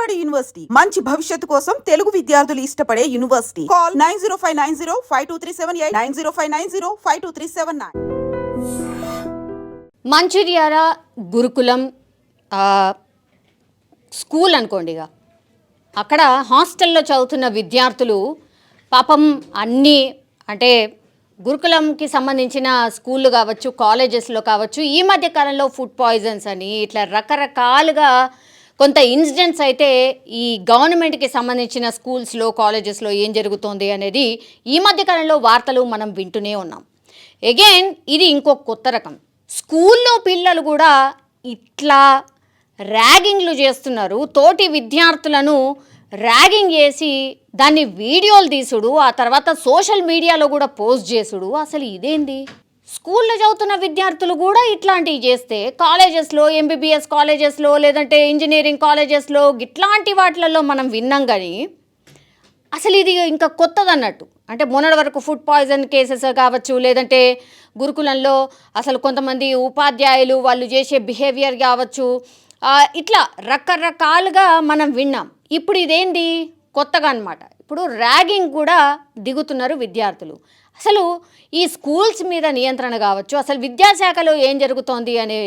బాలబడి యూనివర్సిటీ మంచి భవిష్యత్తు కోసం తెలుగు విద్యార్థులు ఇష్టపడే యూనివర్సిటీ. కాల్ 9059052378 9059052379. మంచిర్యాల గురుకులం స్కూల్ అనుకోండిగా, అక్కడ హాస్టల్లో చదువుతున్న విద్యార్థులు పాపం అన్నీ అంటే గురుకులంకి సంబంధించిన స్కూళ్ళు కావచ్చు, కాలేజెస్లో కావచ్చు, ఈ మధ్య కాలంలో ఫుడ్ పాయిజన్స్ అని ఇట్లా రకరకాలుగా కొంత ఇన్సిడెంట్స్ అయితే ఈ గవర్నమెంట్కి సంబంధించిన స్కూల్స్లో కాలేజెస్లో ఏం జరుగుతోంది అనేది ఈ మధ్య కాలంలో వార్తలు మనం వింటూనే ఉన్నాం. అగైన్ ఇది ఇంకొక కొత్త రకం. స్కూల్లో పిల్లలు కూడా ఇట్లా ర్యాగింగ్లు చేస్తున్నారు. తోటి విద్యార్థులను ర్యాగింగ్ చేసి దాన్ని వీడియోలు తీసుడు, ఆ తర్వాత సోషల్ మీడియాలో కూడా పోస్ట్ చేసుడు. అసలు ఇదేంది? స్కూల్లో చదువుతున్న విద్యార్థులు కూడా ఇట్లాంటివి చేస్తే కాలేజెస్లో, ఎంబీబీఎస్ కాలేజెస్లో, లేదంటే ఇంజనీరింగ్ కాలేజెస్లో ఇట్లాంటి వాటిలలో మనం విన్నాం. కానీ అసలు ఇది ఇంకా కొత్తదన్నట్టు. అంటే మొన్నటి వరకు ఫుడ్ పాయిజన్ కేసెస్ కావచ్చు, లేదంటే గురుకులంలో అసలు కొంతమంది ఉపాధ్యాయులు వాళ్ళు చేసే బిహేవియర్ కావచ్చు, ఇట్లా రకరకాలుగా మనం విన్నాం. ఇప్పుడు ఇదేంటి కొత్తగా అన్నమాట. ఇప్పుడు ర్యాగింగ్ కూడా దిగుతున్నారు విద్యార్థులు. అసలు ఈ స్కూల్స్ మీద నియంత్రణ కావచ్చు, అసలు విద్యాశాఖలో ఏం జరుగుతోంది అనే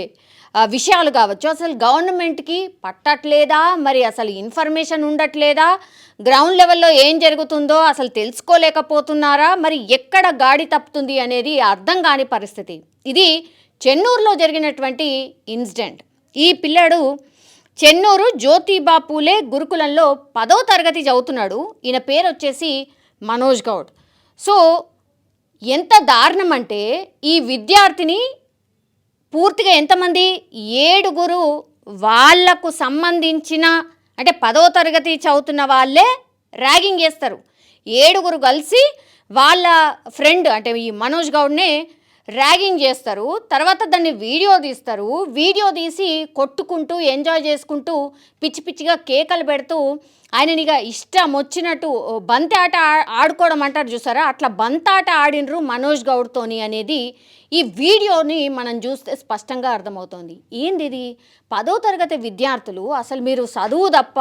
విషయాలు కావచ్చు, అసలు గవర్నమెంట్కి పట్టట్లేదా, మరి అసలు ఇన్ఫర్మేషన్ ఉండట్లేదా, గ్రౌండ్ లెవెల్లో ఏం జరుగుతుందో అసలు తెలుసుకోలేకపోతున్నారా, మరి ఎక్కడ గాడి తప్పుతుంది అనేది అర్థం కాని పరిస్థితి. ఇది చెన్నూరులో జరిగినటువంటి ఇన్సిడెంట్. ఈ పిల్లడు చెన్నూరు జ్యోతిబా పూలే గురుకులంలో 10వ తరగతి చదువుతున్నాడు. ఈయన పేరు వచ్చేసి మనోజ్ గౌడ్. సో ఎంత దారుణం అంటే ఈ విద్యార్థిని పూర్తిగా ఎంతమంది 7 వాళ్లకు సంబంధించిన అంటే 10వ తరగతి చదువుతున్న వాళ్ళే ర్యాగింగ్ చేస్తారు. 7 కలిసి వాళ్ళ ఫ్రెండ్ అంటే ఈ మనోజ్ గౌడ్నే ర్యాగింగ్ చేస్తారు. తర్వాత దాన్ని వీడియో తీస్తారు. వీడియో తీసి కొట్టుకుంటూ ఎంజాయ్ చేసుకుంటూ పిచ్చి పిచ్చిగా కేకలు పెడుతూ ఆయననిగా ఇష్టం వచ్చినట్టు బంతి ఆట ఆడుకోవడం అంటారు చూసారా, అట్లా బంతాట ఆడినరు మనోజ్ గౌడ్తోని అనేది ఈ వీడియోని మనం చూస్తే స్పష్టంగా అర్థమవుతోంది. ఏంది ఇది? 10వ తరగతి విద్యార్థులు, అసలు మీరు చదువు తప్ప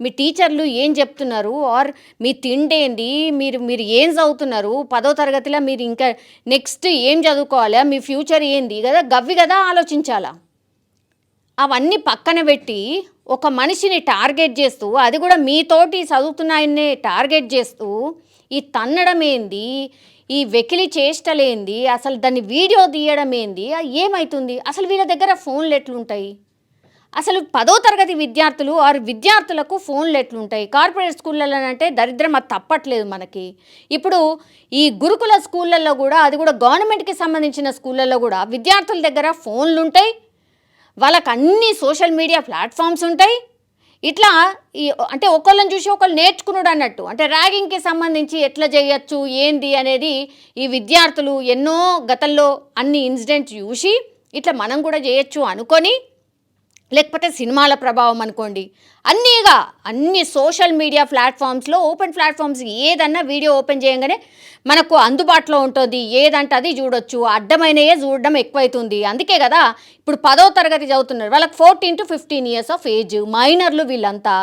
మీ టీచర్లు ఏం చెప్తున్నారు, ఆర్ మీ తిండేంది, మీరు ఏం చదువుతున్నారు, 10వ తరగతిలో మీరు ఇంకా నెక్స్ట్ ఏం చదువుకోవాలా, మీ ఫ్యూచర్ ఏంది కదా, గవ్వి కదా ఆలోచించాలా. అవన్నీ పక్కన పెట్టి ఒక మనిషిని టార్గెట్ చేస్తూ, అది కూడా మీతోటి చదువుతున్న ఆయన్నే టార్గెట్ చేస్తూ ఈ తన్నడం ఏంది, ఈ వెకిలి చేష్టలేంది, అసలు దాన్ని వీడియో తీయడం ఏంది, ఏమవుతుంది? అసలు వీళ్ళ దగ్గర ఫోన్లు ఎట్లుంటాయి? అసలు 10వ తరగతి విద్యార్థులు ఆరు విద్యార్థులకు ఫోన్లు ఎట్లుంటాయి? కార్పొరేట్ స్కూళ్ళలో అంటే దరిద్రం అది తప్పట్లేదు మనకి. ఇప్పుడు ఈ గురుకుల స్కూళ్ళల్లో కూడా, అది కూడా గవర్నమెంట్కి సంబంధించిన స్కూళ్ళల్లో కూడా విద్యార్థుల దగ్గర ఫోన్లు ఉంటాయి, వాళ్ళకు అన్ని సోషల్ మీడియా ప్లాట్ఫామ్స్ ఉంటాయి. ఇట్లా అంటే ఒకళ్ళని చూసి ఒకళ్ళు నేర్చుకున్నాడు అన్నట్టు. అంటే ర్యాగింగ్కి సంబంధించి ఎట్లా చేయొచ్చు ఏంది అనేది ఈ విద్యార్థులు ఎన్నో గతంలో అన్ని ఇన్సిడెంట్స్ చూసి ఇట్లా మనం కూడా చేయొచ్చు అనుకొని, లేకపోతే సినిమాల ప్రభావం అనుకోండి, అన్ని సోషల్ మీడియా ప్లాట్ఫామ్స్లో, ఓపెన్ ప్లాట్ఫామ్స్ ఏదన్నా వీడియో ఓపెన్ చేయగానే మనకు అందుబాటులో ఉంటుంది. ఏదంటే అది చూడొచ్చు. అడ్డమైనయే చూడడం ఎక్కువైతుంది. అందుకే కదా ఇప్పుడు 10వ తరగతి చదువుతున్నారు, వాళ్ళకి 14 to 15 years ఆఫ్ ఏజ్, మైనర్లు వీళ్ళంతా.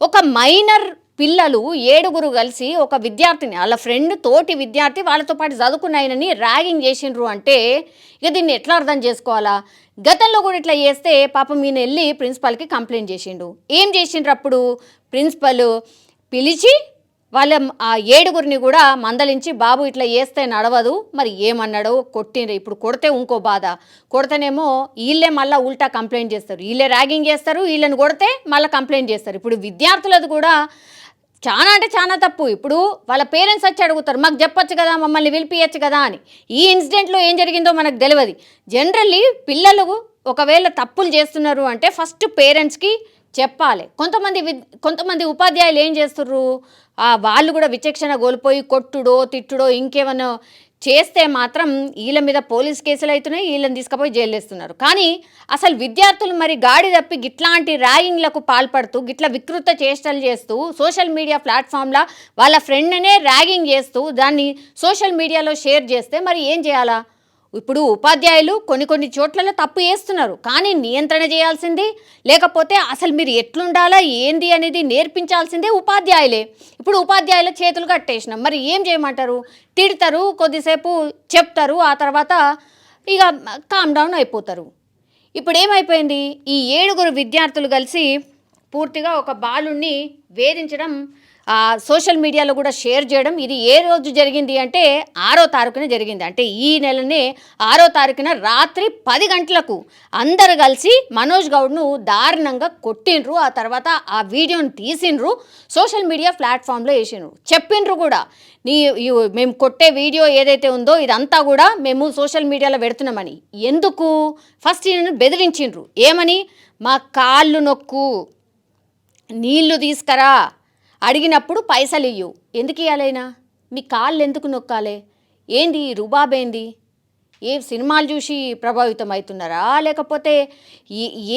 ఒక మైనర్ పిల్లలు 7 కలిసి ఒక విద్యార్థిని, వాళ్ళ ఫ్రెండ్ తోటి విద్యార్థి వాళ్ళతో పాటు చదువుకున్న ఆయనని ర్యాగింగ్ చేసిండ్రు అంటే ఇక దీన్ని ఎట్లా అర్థం చేసుకోవాలా? గతంలో కూడా ఇట్లా చేస్తే పాపం ఈయన వెళ్ళి ప్రిన్సిపాల్కి కంప్లైంట్ చేసిండు. ఏం చేసిండ్రు అప్పుడు? ప్రిన్సిపల్ పిలిచి వాళ్ళ ఆ 7 కూడా మందలించి, బాబు ఇట్లా చేస్తే నడవదు, మరి ఏమన్నాడో కొట్టిండ్రు. ఇప్పుడు కొడితే ఇంకో బాధ, కొడితేనేమో వీళ్ళే మళ్ళీ ఉల్టా కంప్లైంట్ చేస్తారు, వీళ్ళే ర్యాగింగ్ చేస్తారు, వీళ్ళని కొడితే మళ్ళీ కంప్లైంట్ చేస్తారు. ఇప్పుడు విద్యార్థులది కూడా చాలా అంటే చాలా తప్పు. ఇప్పుడు వాళ్ళ పేరెంట్స్ వచ్చి అడుగుతారు, మాకు చెప్పొచ్చు కదా, మమ్మల్ని పిలిపియచ్చు కదా అని. ఈ ఇన్సిడెంట్లో ఏం జరిగిందో మనకు తెలియదు. జనరల్లీ పిల్లలు ఒకవేళ తప్పులు చేస్తున్నారు అంటే ఫస్ట్ పేరెంట్స్కి చెప్పాలి. కొంతమంది ఉపాధ్యాయులు ఏం చేస్తుర్రు, వాళ్ళు కూడా విచక్షణ కోల్పోయి కొట్టుడో తిట్టుడో ఇంకేమన్నా చేస్తే మాత్రం వీళ్ళ మీద పోలీస్ కేసులు అవుతున్నాయి, వీళ్ళని తీసుకుపోయి జైలు వేస్తున్నారు. కానీ అసలు విద్యార్థులు మరి గాడి తప్పి గిట్లాంటి ర్యాగింగ్లకు పాల్పడుతూ, గిట్ల వికృత చేష్టలు చేస్తూ, సోషల్ మీడియా ప్లాట్ఫామ్లో వాళ్ళ ఫ్రెండ్నే ర్యాగింగ్ చేస్తూ దాన్ని సోషల్ మీడియాలో షేర్ చేస్తే మరి ఏం చేయాలా? ఇప్పుడు ఉపాధ్యాయులు కొన్ని చోట్లలో తప్పు చేస్తున్నారు, కానీ నియంత్రణ చేయాల్సింది, లేకపోతే అసలు మీరు ఎట్లుండాలా ఏంది అనేది నేర్పించాల్సిందే ఉపాధ్యాయులే. ఇప్పుడు ఉపాధ్యాయుల చేతులు కట్టేసినాం, మరి ఏం చేయమంటారు? తిడతారు, కొద్దిసేపు చెప్తారు, ఆ తర్వాత ఇక కామ్ డౌన్ అయిపోతారు. ఇప్పుడు ఏమైపోయింది, ఈ 7 విద్యార్థులు కలిసి పూర్తిగా ఒక బాలుణ్ణి వేధించడం, సోషల్ మీడియాలో కూడా షేర్ చేయడం. ఇది ఏ రోజు జరిగింది అంటే 6వ తారీఖున జరిగింది. అంటే ఈ నెలనే 6వ తారీఖున రాత్రి 10 గంటలకు అందరు కలిసి మనోజ్ గౌడ్ను దారుణంగా కొట్టిండ్రు. ఆ తర్వాత ఆ వీడియోని తీసిండ్రు, సోషల్ మీడియా ప్లాట్ఫామ్లో వేసిండ్రు, చెప్పిండ్రు కూడా మేము కొట్టే వీడియో ఏదైతే ఉందో ఇదంతా కూడా మేము సోషల్ మీడియాలో పెడుతున్నామని. ఎందుకు? ఫస్ట్ ఈయనను బెదిరించిండ్రు, ఏమని? మా కాళ్ళు నొక్కు, నీళ్లు తీసుకురా, అడిగినప్పుడు పైసలు ఇయ్యు. ఎందుకు ఇవ్వాలైనా? మీ కాళ్ళు ఎందుకు నొక్కాలి? ఏంది రుబాబేంది? ఏ సినిమాలు చూసి ప్రభావితం అవుతున్నారా, లేకపోతే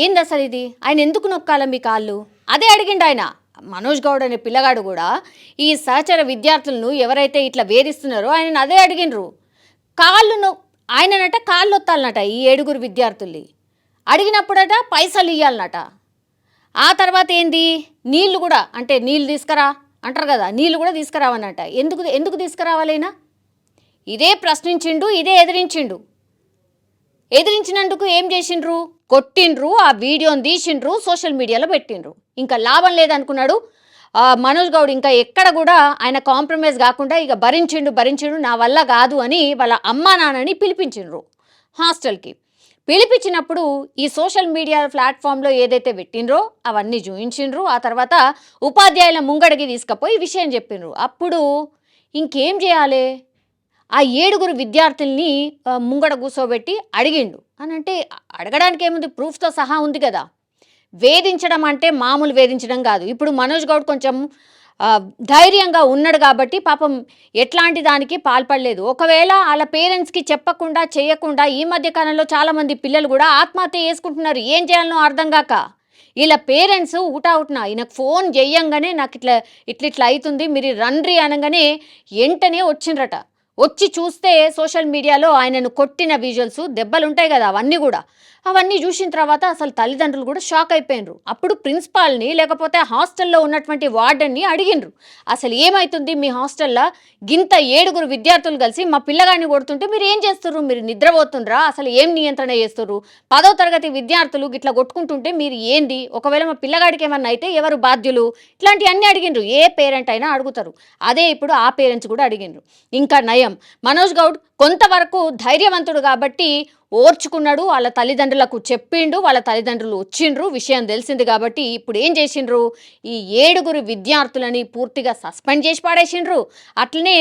ఏంది అసలు ఇది? ఆయన ఎందుకు నొక్కాలి మీ కాళ్ళు? అదే అడిగిండు ఆయన. మనోజ్ గౌడ్ అనే పిల్లగాడు కూడా ఈ సహచర విద్యార్థులను ఎవరైతే ఇట్లా వేధిస్తున్నారో ఆయన అదే అడిగినరు. ఆయననట కాళ్ళు ఒత్తాలన్నట ఈ 7 విద్యార్థుల్ని. అడిగినప్పుడట పైసలు ఇవ్వాలన్నట. ఆ తర్వాత ఏంది, నీళ్లు కూడా, అంటే నీళ్ళు తీసుకురా అంటారు కదా, నీళ్ళు కూడా తీసుకురావన్నట. ఎందుకు తీసుకురావాలైనా? ఇదే ప్రశ్నించిండు, ఇదే ఎదిరించిండు. ఎదిరించినందుకు ఏం చేసిండ్రు? కొట్టిండ్రు, ఆ వీడియోని తీసిండ్రు, సోషల్ మీడియాలో పెట్టిండ్రు. ఇంకా లాభం లేదనుకున్నాడు మనోజ్ గౌడ్. ఇంకా ఎక్కడ కూడా ఆయన కాంప్రమైజ్ కాకుండా ఇక భరించిండు, నా వల్ల కాదు అని వాళ్ళ అమ్మా నాన్నని పిలిపించిండ్రు హాస్టల్కి. పిలిపించినప్పుడు ఈ సోషల్ మీడియా ప్లాట్ఫామ్లో ఏదైతే పెట్టినరో అవన్నీ చూయించిండ్రు. ఆ తర్వాత ఉపాధ్యాయుల ముంగడికి తీసుకుపోయి విషయం చెప్పిండ్రు. అప్పుడు ఇంకేం చేయాలి? ఆ 7 విద్యార్థుల్ని ముంగడ కూర్చోబెట్టి అడిగిండు అని. అంటే అడగడానికి ఏముంది, ప్రూఫ్తో సహా ఉంది కదా. వేధించడం అంటే మామూలు వేధించడం కాదు. ఇప్పుడు మనోజ్ గౌడ్ కొంచెం ధైర్యంగా ఉన్నాడు కాబట్టి పాపం ఎట్లాంటి దానికి పాల్పడలేదు. ఒకవేళ వాళ్ళ పేరెంట్స్కి చెప్పకుండా చేయకుండా ఈ మధ్య కాలంలో చాలామంది పిల్లలు కూడా ఆత్మహత్య చేసుకుంటున్నారు. ఏం చేయాలనో అర్థం కాక. వీళ్ళ పేరెంట్స్ ఊటావుట్నా ఈయనకు ఫోన్ చెయ్యంగానే నాకు ఇట్లా అవుతుంది, మీరు రండ్రి అనగానే వెంటనే వచ్చిండ్రట. వచ్చి చూస్తే సోషల్ మీడియాలో ఆయనను కొట్టిన విజువల్స్, దెబ్బలు ఉంటాయి కదా, అవన్నీ చూసిన తర్వాత అసలు తల్లిదండ్రులు కూడా షాక్ అయిపోయినరు. అప్పుడు ప్రిన్సిపాల్ని లేకపోతే హాస్టల్లో ఉన్నటువంటి వార్డెన్ని అడిగినరు, అసలు ఏమవుతుంది మీ హాస్టల్లో? గింత 7 విద్యార్థులు కలిసి మా పిల్లగాడిని కొడుతుంటే మీరు ఏం చేస్తుర్రు? మీరు నిద్రపోతుండ్రా? అసలు ఏం నియంత్రణ చేస్తుర్రు? 10వ తరగతి విద్యార్థులు గిట్లా కొట్టుకుంటుంటే మీరు ఏంది? ఒకవేళ మా పిల్లగాడికి ఏమన్నా అయితే ఎవరు బాధ్యులు? ఇట్లాంటివన్నీ అడిగినరు. ఏ పేరెంట్ అయినా అడుగుతారు. అదే ఇప్పుడు ఆ పేరెంట్స్ కూడా అడిగినరు. ఇంకా నయం, మనోజ్ గౌడ్ కొంతవరకు ధైర్యవంతుడు కాబట్టి ఓర్చుకున్నాడు. వాళ్ళ తల్లిదండ్రులకు చెప్పిండు, వాళ్ళ తల్లిదండ్రులు వచ్చిండ్రు, విషయం తెలిసింది కాబట్టి ఇప్పుడు ఏం చేసిండ్రు, ఈ 7 విద్యార్థులని పూర్తిగా సస్పెండ్ చేసి పాడేసిండ్రు. అట్లనే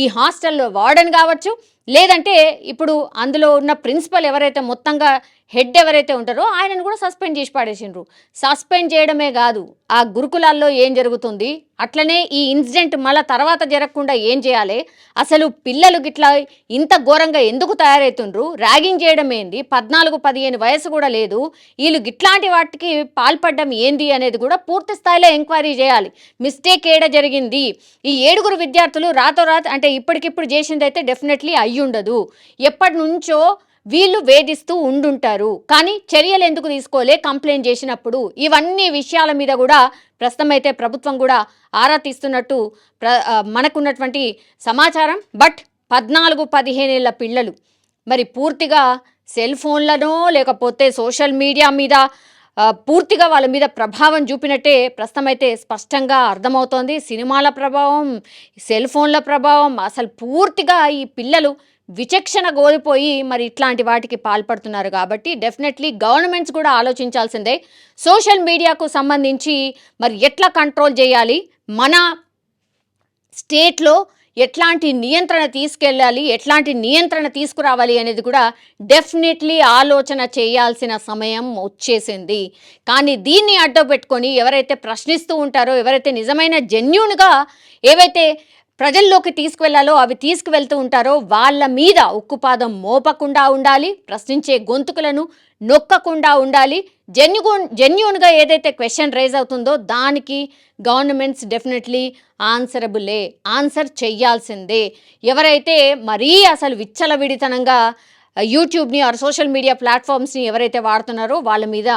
ఈ హాస్టల్లో వార్డెన్ కావచ్చు, లేదంటే ఇప్పుడు అందులో ఉన్న ప్రిన్సిపల్ ఎవరైతే మొత్తంగా హెడ్ ఎవరైతే ఉంటారో ఆయనను కూడా సస్పెండ్ చేసి పాడేసిండ్రు. సస్పెండ్ చేయడమే కాదు, ఆ గురుకులాల్లో ఏం జరుగుతుంది, అట్లనే ఈ ఇన్సిడెంట్ మళ్ళీ తర్వాత జరగకుండా ఏం చేయాలి, అసలు పిల్లలు గిట్లా ఇంత ఘోరంగా ఎందుకు తయారవుతుండ్రు, ర్యాగింగ్ చేయడం ఏంది, 14-15 వయసు కూడా లేదు, వీళ్ళు గిట్లాంటి వాటికి పాల్పడడం ఏంది అనేది కూడా పూర్తి స్థాయిలో ఎంక్వైరీ చేయాలి. మిస్టేక్ ఏడ జరిగింది, ఈ 7 విద్యార్థులు రాతోరాత్ అంటే ఇప్పటికిప్పుడు చేసింది అయితే డెఫినెట్లీ అయ్యుండదు. ఎప్పటి నుంచో వీళ్ళు వేధిస్తూ ఉండుంటారు, కానీ చర్యలు ఎందుకు తీసుకోలే కంప్లైంట్ చేసినప్పుడు? ఇవన్నీ విషయాల మీద కూడా ప్రస్తుతం అయితే ప్రభుత్వం కూడా ఆరా తీస్తున్నట్టు మనకున్నటువంటి సమాచారం. బట్ 14-15 ఏళ్ల పిల్లలు మరి పూర్తిగా సెల్ ఫోన్లనో లేకపోతే సోషల్ మీడియా మీద పూర్తిగా వాళ్ళ మీద ప్రభావం చూపినట్టే ప్రస్తుతం అయితే స్పష్టంగా అర్థమవుతోంది. సినిమాల ప్రభావం, సెల్ ఫోన్ల ప్రభావం, అసలు పూర్తిగా ఈ పిల్లలు విచక్షణ కోల్పోయి మరి ఇట్లాంటి వాటికి పాల్పడుతున్నారు. కాబట్టి డెఫినెట్లీ గవర్నమెంట్స్ కూడా ఆలోచించాల్సిందే. సోషల్ మీడియాకు సంబంధించి మరి ఎట్లా కంట్రోల్ చేయాలి, మన స్టేట్లో ఎట్లాంటి నియంత్రణ తీసుకెళ్ళాలి, ఎట్లాంటి నియంత్రణ తీసుకురావాలి అనేది కూడా డెఫినెట్లీ ఆలోచన చేయాల్సిన సమయం వచ్చేసింది. కానీ దీన్ని అడ్డు పెట్టుకొని ఎవరైతే ప్రశ్నిస్తూ ఉంటారో, ఎవరైతే నిజమైన జెన్యూన్గా ఏవైతే ప్రజల్లోకి తీసుకువెళ్లాలో అవి తీసుకువెళ్తూ ఉంటారో వాళ్ళ మీద ఉక్కుపాదం మోపకుండా ఉండాలి, ప్రశ్నించే గొంతుకులను నొక్కకుండా ఉండాలి. జెన్యూన్గా ఏదైతే క్వశ్చన్ రైజ్ అవుతుందో దానికి గవర్నమెంట్స్ డెఫినెట్లీ ఆన్సర్ చెయ్యాల్సిందే. ఎవరైతే మరీ అసలు విచ్చలవిడితనంగా యూట్యూబ్ని ఆర్ సోషల్ మీడియా ప్లాట్ఫామ్స్ని ఎవరైతే వాడుతున్నారో వాళ్ళ మీద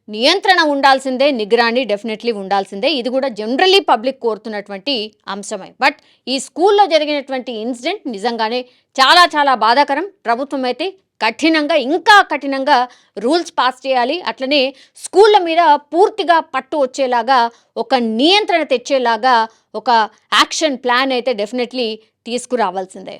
నియంత్రణ ఉండాల్సిందే, నిగరాని డెఫినెట్లీ ఉండాల్సిందే. ఇది కూడా జనరల్లీ పబ్లిక్ కోరుతున్నటువంటి అంశమే. బట్ ఈ స్కూల్లో జరిగినటువంటి ఇన్సిడెంట్ నిజంగానే చాలా చాలా బాధాకరం. ప్రభుత్వం అయితే కఠినంగా, ఇంకా కఠినంగా రూల్స్ పాస్ చేయాలి. అట్లనే స్కూళ్ళ మీద పూర్తిగా పట్టు వచ్చేలాగా, ఒక నియంత్రణ తెచ్చేలాగా ఒక యాక్షన్ ప్లాన్ అయితే డెఫినెట్లీ తీసుకురావాల్సిందే.